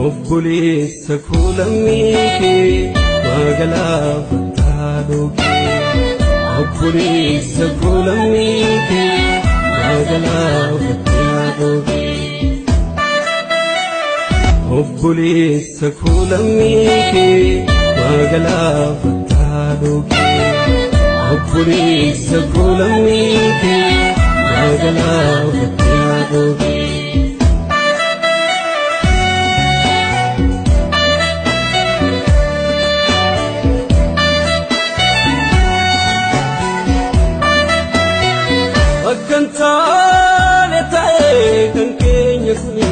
obboleessa koo lammii kee magaalaa fattaaloo obboleessa koo lammii kee magaalaa fattaaloo obboleessa koo lammii kee magaalaa fattaaloo obboleessa koo lammii kee magaalaa fattaaloo Akkantaale ta'ee kan keenya kuni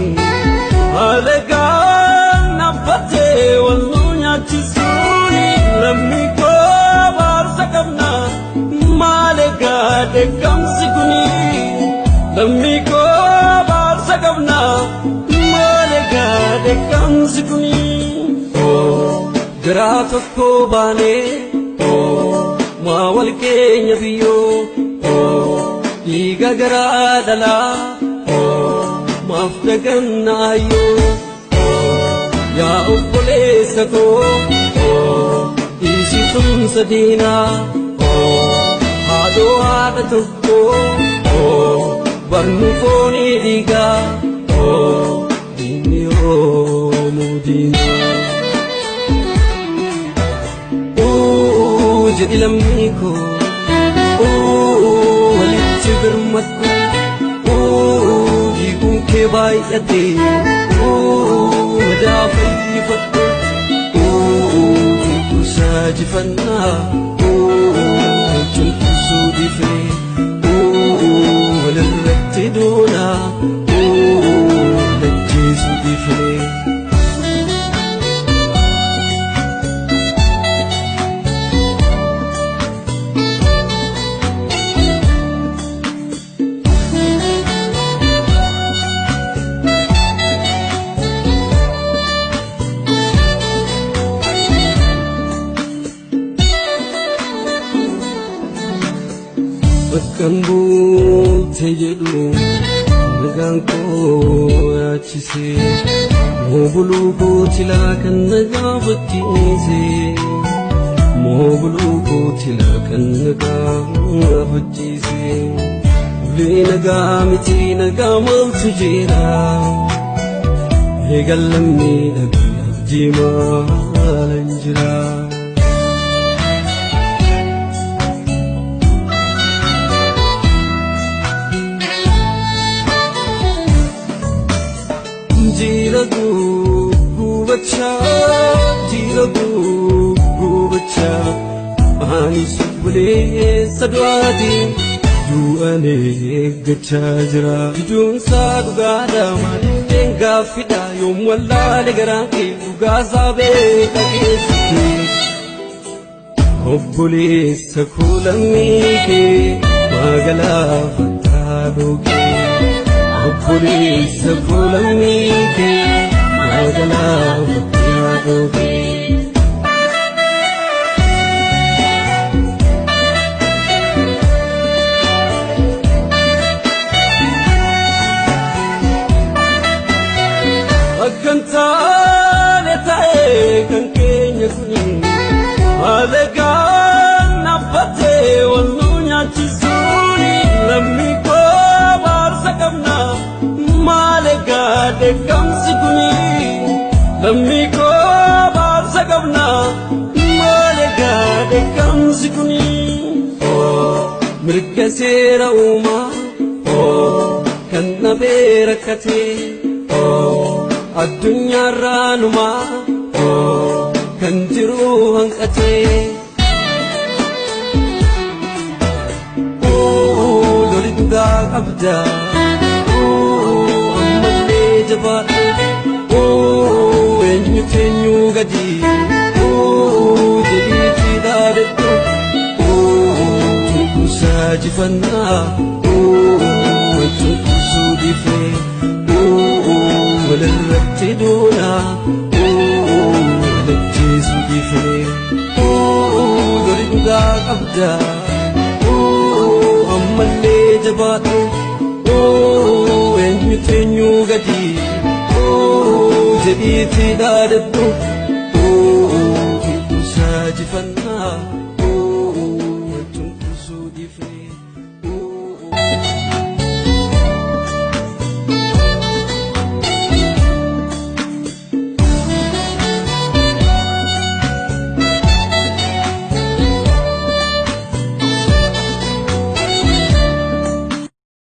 alegaan nabbatee wal nu nyaachisuuni lammii koo baarsa qabna maalegaa dheekkamsi kuni lammii koo baarsa qabna maalegaa dheekkamsi kuni garaa tokko baanee maa wal keenya biyyoo Diga garaa dhalaa maaf dagannaayyoo yaa obboleessa koo dhiisitumsa diinaa haadhoo haadha tokko barnu foonii dhiigaa diinni yoomuu diinaa jedhi lammii koo birmadhu dhiiguun kee baay'atee madaa fayyifadhu cunqursaa jifannaa cunqursuu dhifee walirratti doonaa lajjeesuu dhifee Bakkan buute jedhu nagaan koo yaachisee moo buluu kootilaa kan nagaa fakkiisee moo buluu kootilaa kan nagaa fakkiisee ulee nagaa miti nagaa maaltu jira eegal lammii dhabii abdii maalan jira Jira gubacha ani subule sadwadi duane gacha jira jun sadu gada madenga fida yom wallale garanke dugazabe takesi obboleessa koo lammii kee magaalaa fattaaloo obboleessa koo lammii kee magaalaa fattaaloo Akkantaale ta'ee kan keenya kuni alegaan nabbatee wal nu nyaachisuuni lammii koo baarsa qabna maalegaa dheekkamsi kuni lammii koo baarsa qabna maalegaa dheekkamsi kuni mirga seera uumaa kan nabee rakkatee addunyaa irraanumaa kan jiru hanqatee loli dhugaa qabda ammallee jabaadhu eenyu keenyuu gadi jedhiitii dhaadadhu cunqursaa jifannaa cunqursuu dhifee walirratti doonaa lajjeesuu dhifee loli dhugaa qabda ammallee jabaadhu eenyu keenyuu gadi dhiitii dhaadhattu saajifannaa